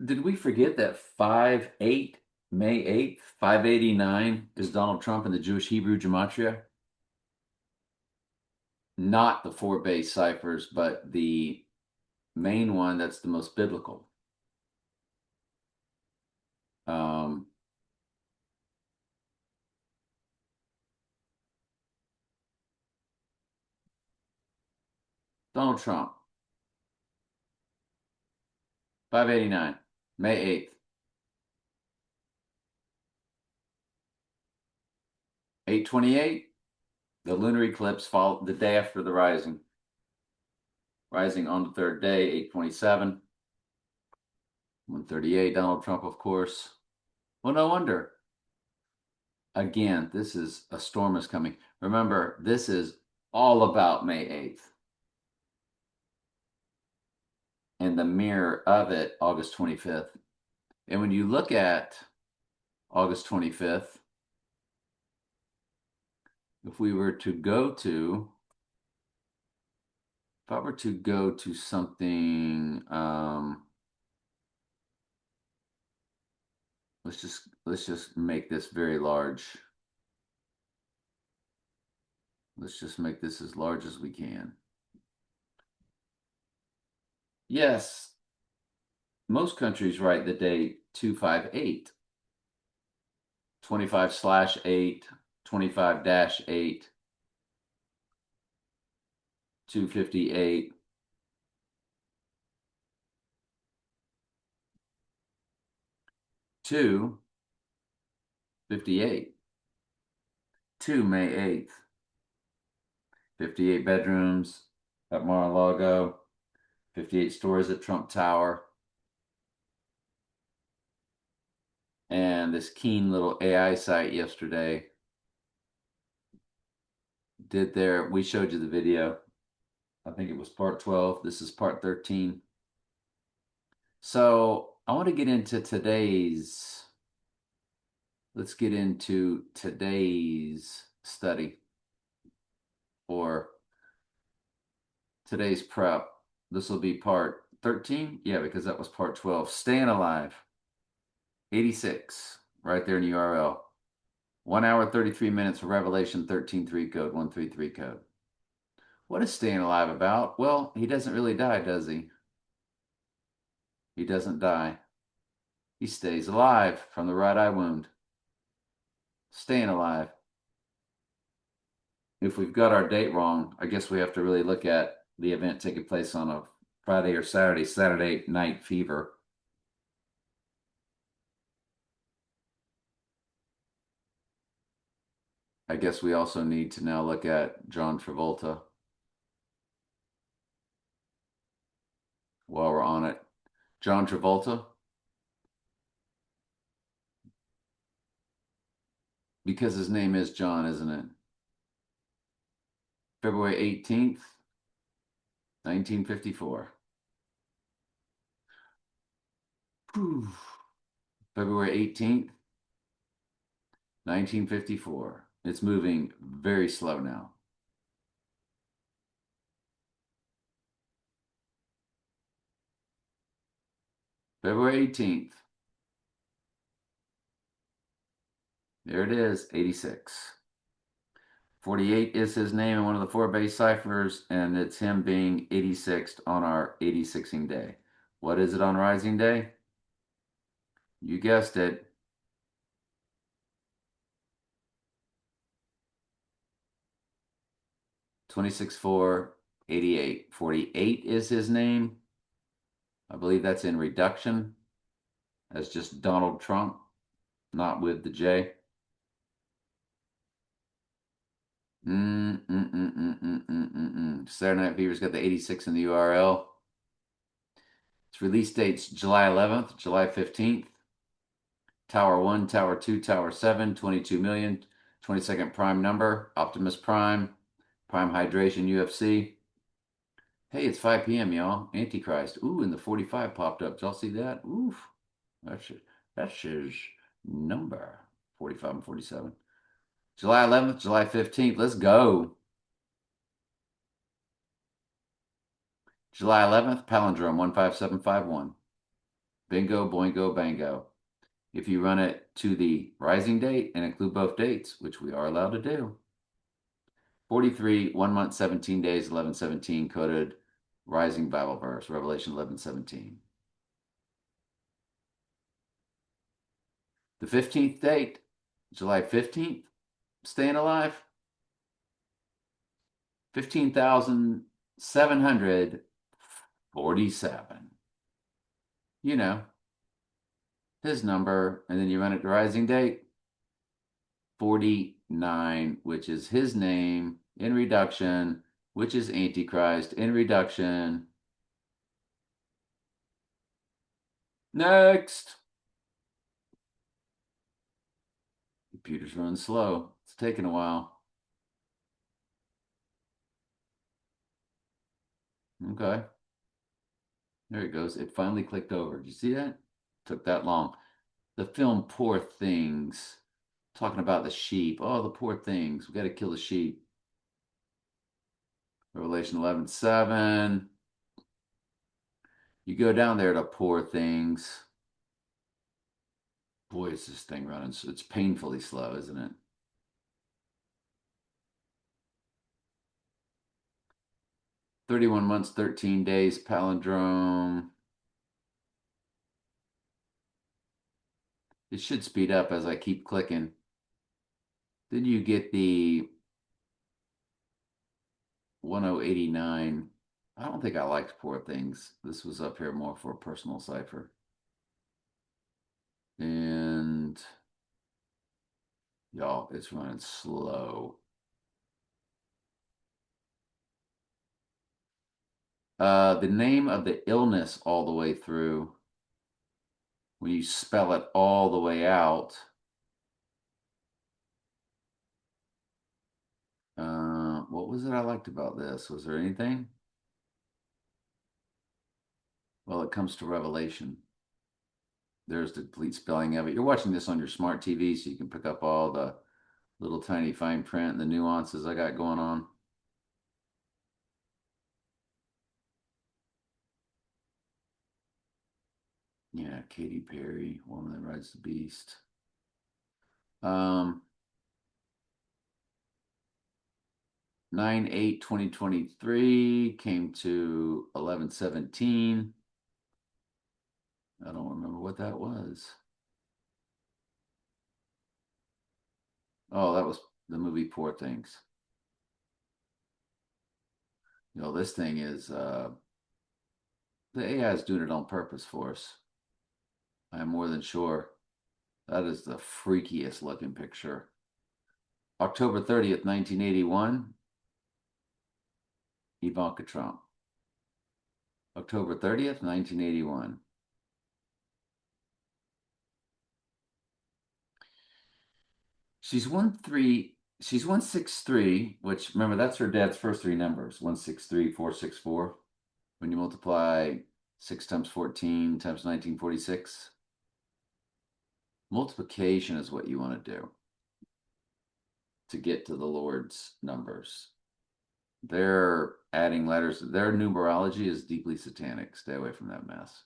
did we forget that 5/8, May 8th, 589 is Donald Trump in the Jewish Hebrew gematria? Not the four base ciphers, but the main one that's the most biblical. Um, Donald Trump, 589, May 8th, 828, the lunar eclipse fall the day after the rising on the third day, 827, 138, Donald Trump, of course. Well, no wonder. Again, this is a storm is coming. Remember, this is all about May 8th. And the mirror of it, August 25th. And when you look at August 25th, if we were to go to, if I were to go to something, let's just make this very large. Let's just make this as large as we can. Yes, most countries write the date 258, 25/8, 25-8, 258. Two 58 to May 8th. 58 bedrooms at Mar-a-Lago, 58 stories at Trump Tower. And this keen little AI site yesterday we showed you the video. I think it was part 12. This is part 13. So I want to get into let's get into today's study or today's prep. This will be part 13. Yeah, because that was part 12. Staying alive. 86, right there in the URL. 1 hour, 33 minutes of Revelation 13:3 code, 133 code. What is staying alive about? Well, he doesn't really die, does he? He doesn't die. He stays alive from the right eye wound. Staying alive. If we've got our date wrong, I guess we have to really look at the event taking place on a Friday or Saturday night fever. I guess we also need to now look at John Travolta while we're on it. John Travolta, because his name is John, isn't it? February 18th, 1954. Whew. February 18th, 1954. It's moving very slow now. February 18th. There it is, 86. 48 is his name in one of the four base ciphers, and it's him being 86th on our 86ing day. What is it on Rising Day? You guessed it. 26/4/88. 48 is his name. I believe that's in reduction as just Donald Trump, not with the J. Saturday Night Fever's got the 86 in the URL. Its release dates July 11th, July 15th. Tower 1, Tower 2, Tower 7, 22 million, 22nd prime number, Optimus Prime, Prime Hydration UFC. Hey, it's 5 p.m., y'all. Antichrist. Ooh, and the 45 popped up. Did y'all see that? Oof. That's his number. 45 and 47. July 11th, July 15th. Let's go. July 11th, palindrome 15751. Bingo, boingo, bango. If you run it to the rising date and include both dates, which we are allowed to do, 43, 1 month, 17 days, 11:17 coded rising Bible verse, Revelation 11:17. The 15th date, July 15th, staying alive, 15,747. You know, his number, and then you run it to rising date, 49, which is his name in reduction, which is Antichrist in reduction. Next. Computer's running slow. It's taking a while. Okay. There it goes. It finally clicked over. Did you see that? Took that long. The film Poor Things, talking about the sheep. Oh, the poor things. We got to kill the sheep. Revelation 11:7. You go down there to Poor Things. Boy, is this thing running. It's painfully slow, isn't it? 31 months, 13 days, palindrome. It should speed up as I keep clicking. Then you get the 1089. I don't think I liked Poor Things. This was up here more for a personal cipher. And y'all, it's running slow. The name of the illness all the way through, when you spell it all the way out, what was it I liked about this? Was there anything? Well, it comes to Revelation. There's the complete spelling of it. You're watching this on your smart TV, so you can pick up all the little tiny fine print and the nuances I got going on. Yeah, Katy Perry, Woman That Rides the Beast. 9/8/2023 came to 11/17. I don't remember what that was. Oh, that was the movie Poor Things. You know, this thing is the AI is doing it on purpose for us. I'm more than sure. That is the freakiest looking picture. October 30th, 1981, Ivanka Trump. October 30th, 1981. She's 163, which remember that's her dad's first three numbers, 163,464. When you multiply 6 times 14 times 1946, multiplication is what you want to do to get to the Lord's numbers. They're adding letters. Their numerology is deeply satanic. Stay away from that mess.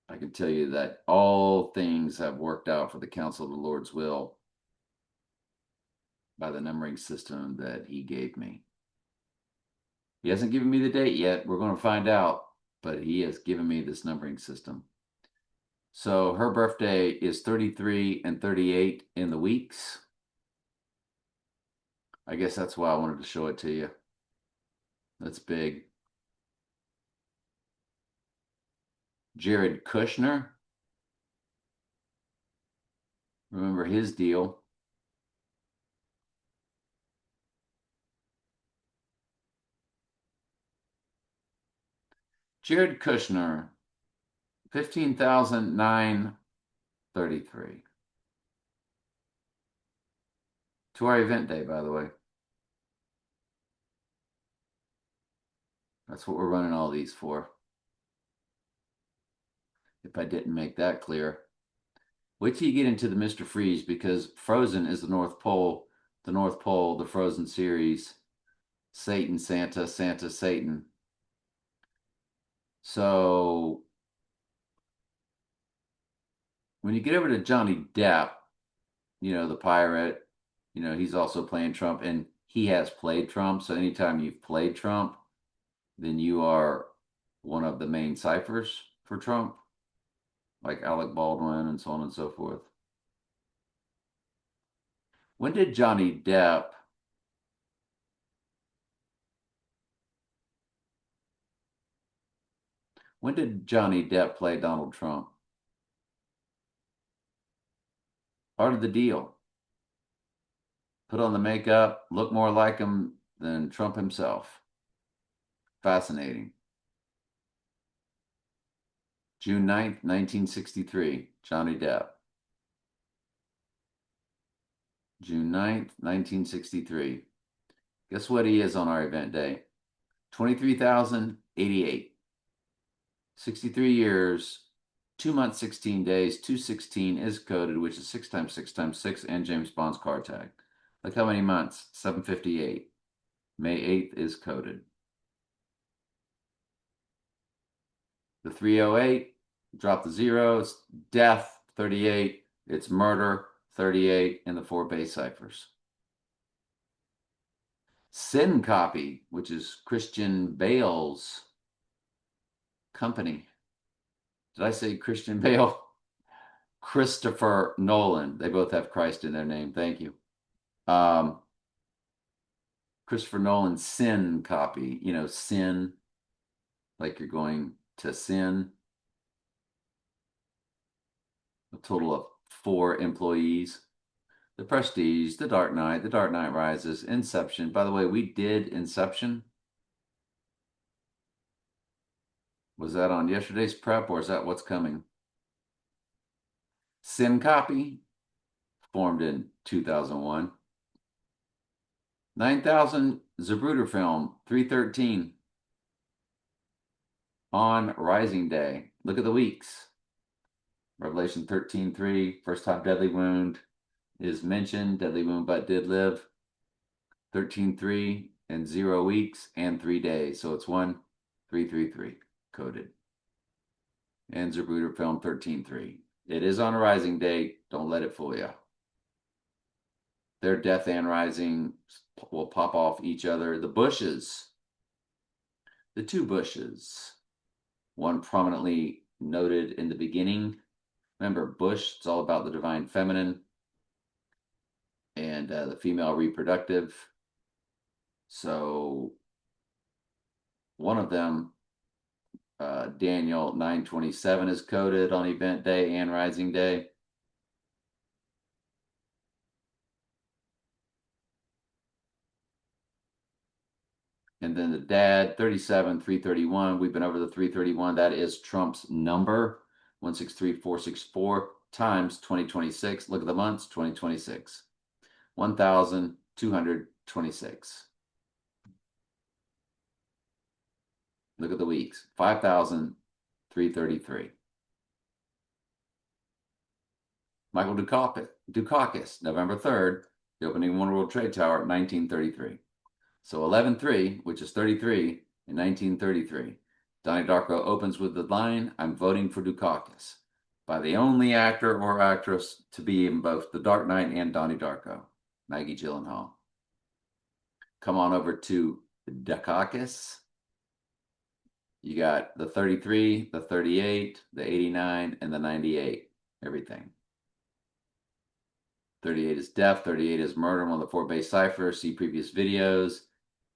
I can tell you that all things have worked out for the counsel of the Lord's will by the numbering system that he gave me. He hasn't given me the date yet. We're going to find out, but he has given me this numbering system. So her birthday is 33 and 38 in the weeks. I guess that's why I wanted to show it to you. That's big. Jared Kushner. Remember his deal. Jared Kushner, 15,933. To our event day, by the way. That's what we're running all these for. If I didn't make that clear. Wait till you get into the Mr. Freeze, because Frozen is the North Pole, the Frozen series. Satan, Santa, Santa, Satan. So when you get over to Johnny Depp, the pirate, he's also playing Trump and he has played Trump. So anytime you've played Trump, then you are one of the main ciphers for Trump, like Alec Baldwin and so on and so forth. When did Johnny Depp play Donald Trump? Part of the deal. Put on the makeup, look more like him than Trump himself. Fascinating. June 9th, 1963, Johnny Depp. June 9th, 1963. Guess what he is on our event day? 23,088. 63 years, 2 months, 16 days, 216 is coded, which is 6 times 6 times 6, and James Bond's car tag. Look how many months? 758. May 8th is coded. The 308, drop the zeros, death, 38, it's murder, 38, and the 4 base ciphers. Sin Copy, which is Christian Bale's company. Did I say Christian Bale? Christopher Nolan. They both have Christ in their name. Thank you. Christopher Nolan's Sin Copy. Sin, like you're going to sin. A total of 4 employees. The Prestige, The Dark Knight, The Dark Knight Rises, Inception. By the way, we did Inception. Was that on yesterday's prep or is that what's coming? Sin Copy, formed in 2001. 9,000 Zapruder film, 313. On Rising Day. Look at the weeks. Revelation 13:3, first time deadly wound is mentioned. Deadly wound but did live. 13:3 and 0 weeks and 3 days. So it's 1333 coded. And Zapruder film 13:3. It is on a rising day. Don't let it fool you. Their death and rising will pop off each other. The Bushes. The 2 Bushes. One prominently noted in the beginning. Remember, Bush, it's all about the divine feminine and the female reproductive. So one of them, Daniel 9:27, is coded on event day and rising day. And then the dad, 37,331. We've been over the 331. That is Trump's number, 163,464 times 2026. Look at the months, 2026. 1,226. Look at the weeks, 5,333. Michael Dukakis, November 3rd, the opening of One World Trade Tower, 1933. So 11-3, which is 33 in 1933. Donnie Darko opens with the line, "I'm voting for Dukakis," by the only actor or actress to be in both The Dark Knight and Donnie Darko, Maggie Gyllenhaal. Come on over to Dukakis. You got the 33, the 38, the 89, and the 98. Everything. 38 is death, 38 is murder, one of the 4 base ciphers. See previous videos.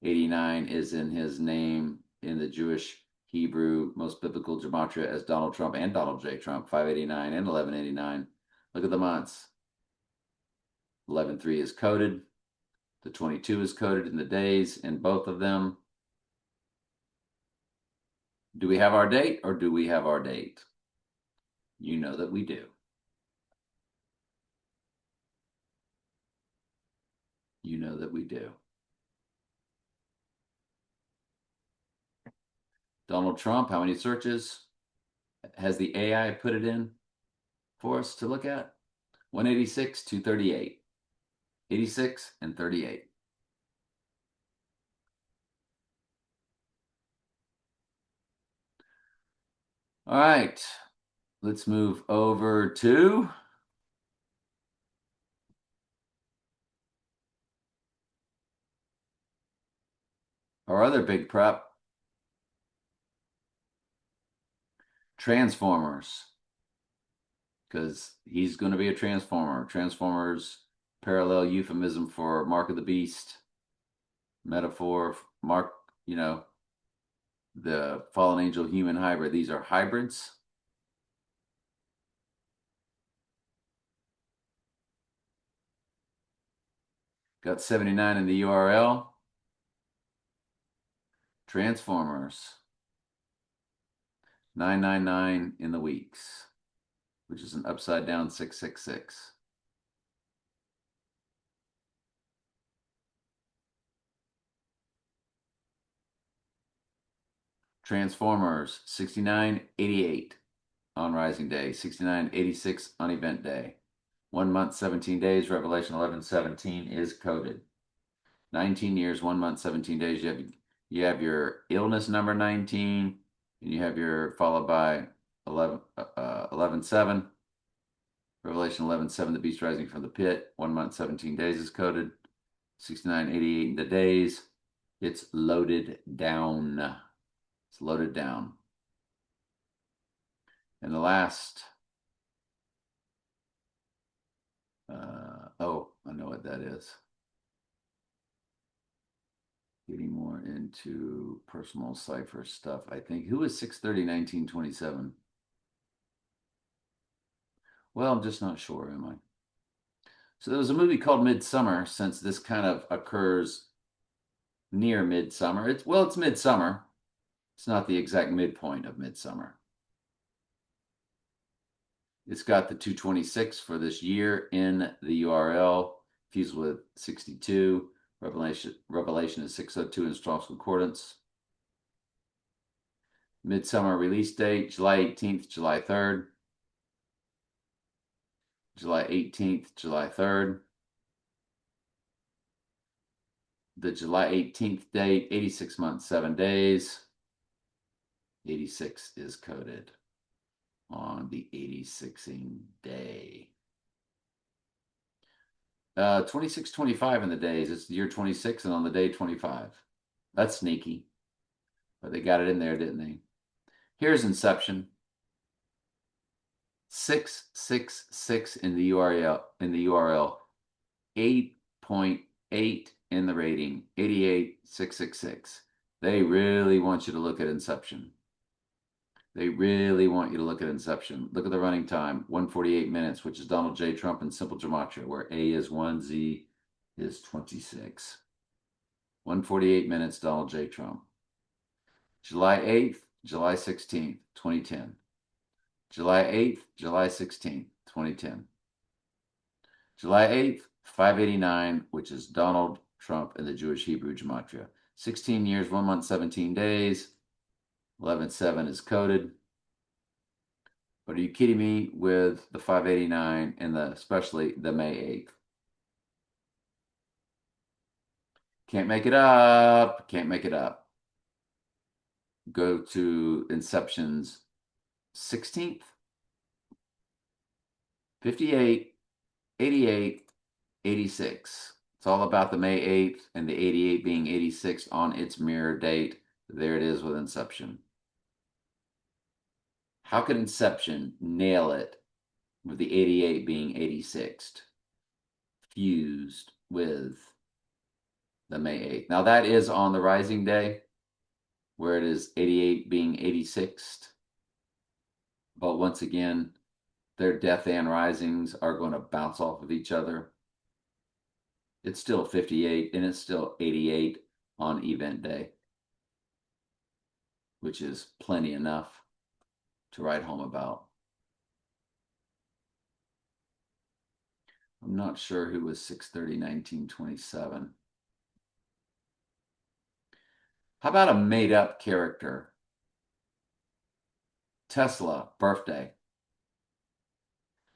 89 is in his name in the Jewish Hebrew, most biblical gematria as Donald Trump and Donald J. Trump, 589 and 1189. Look at the months. 11-3 is coded. The 22 is coded in the days in both of them. Do we have our date or do we have our date? You know that we do. You know that we do. Donald Trump, how many searches has the AI put it in for us to look at? 186, 238. 86 and 38. All right, let's move over to our other big prep, Transformers, because he's going to be a Transformer. Transformers, parallel euphemism for Mark of the Beast, metaphor, Mark, the fallen angel human hybrid. These are hybrids. Got 79 in the URL. Transformers. 999 in the weeks, which is an upside down 666. Transformers 6988 on Rising Day, 6986 on Event Day. 1 month, 17 days. Revelation 11:17 is coded. 19 years, 1 month, 17 days. You have your illness number 19, and you have your followed by 11:7. Revelation 11:7, the beast rising from the pit. 1 month, 17 days is coded. 6988 in the days. It's loaded down. It's loaded down. And the last, I know what that is. Getting more into personal cipher stuff, I think. Who is 6/30/1927? Well, I'm just not sure, am I? So there was a movie called Midsummer, since this kind of occurs near midsummer. It's midsummer. It's not the exact midpoint of midsummer. It's got the 226 for this year in the URL, fused with 62. Revelation is 602 in Strong's Concordance. Midsummer release date, July 18th, July 3rd. July 18th, July 3rd. The July 18th date, 86 months, 7 days. 86 is coded on the 86ing day. 26/25 in the days. It's the year 26 and on the day 25. That's sneaky. But they got it in there, didn't they? Here's Inception. 666 in the URL. 8.8 in the rating. 88,666. They really want you to look at Inception. They really want you to look at Inception. Look at the running time, 148 minutes, which is Donald J. Trump in simple gematria, where A is 1, Z is 26. 148 minutes, Donald J. Trump. July 8th, July 16th, 2010. July 8th, July 16th, 2010. July 8th, 589, which is Donald Trump in the Jewish Hebrew gematria. 16 years, 1 month, 17 days. 11:7 is coded. But are you kidding me with the 589 and especially the May 8th? Can't make it up. Can't make it up. Go to Inception's 16th, 58, 88, 86. It's all about the May 8th and the 88 being 86 on its mirror date. There it is with Inception. How could Inception nail it with the 88 being 86th, fused with the May 8th? Now that is on the rising day, where it is 88 being 86th. But once again, their death and risings are going to bounce off of each other. It's still 58 and it's still 88 on event day, which is plenty enough to write home about. I'm not sure who was 6/30/1927. How about a made-up character? Tesla, birthday.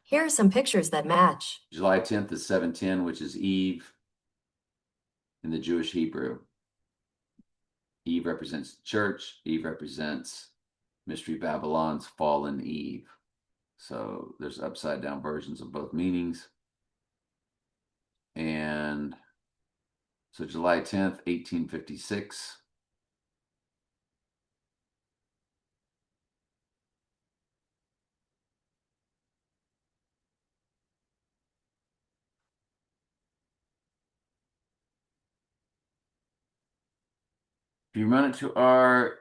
Here are some pictures that match. July 10th is 710, which is Eve in the Jewish Hebrew. Eve represents the church. Eve represents Mystery Babylon's Fallen Eve. So there's upside down versions of both meanings. And so July 10th, 1856. If you run it to our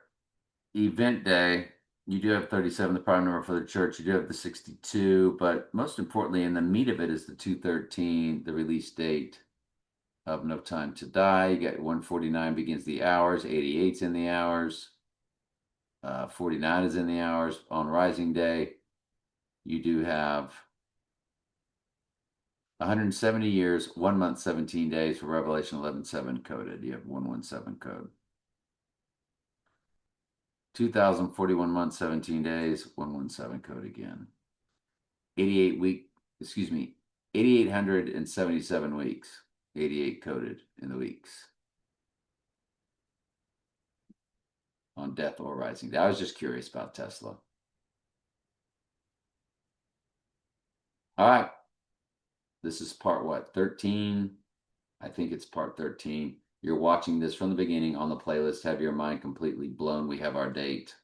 event day, you do have 37, the prime number for the church. You do have the 62, but most importantly, in the meat of it is the 213, the release date of No Time to Die. You got 149 begins the hours, 88's in the hours, 49 is in the hours. On Rising Day, you do have 170 years, 1 month, 17 days for Revelation 11:7 coded. You have 117 code. 2041 months, 17 days, 117 code again. 88 week, excuse me, 8,877 weeks, 88 coded in the weeks on Death or Rising Day. I was just curious about Tesla. All right. This is part what? 13? I think it's part 13. You're watching this from the beginning on the playlist. Have your mind completely blown. We have our date.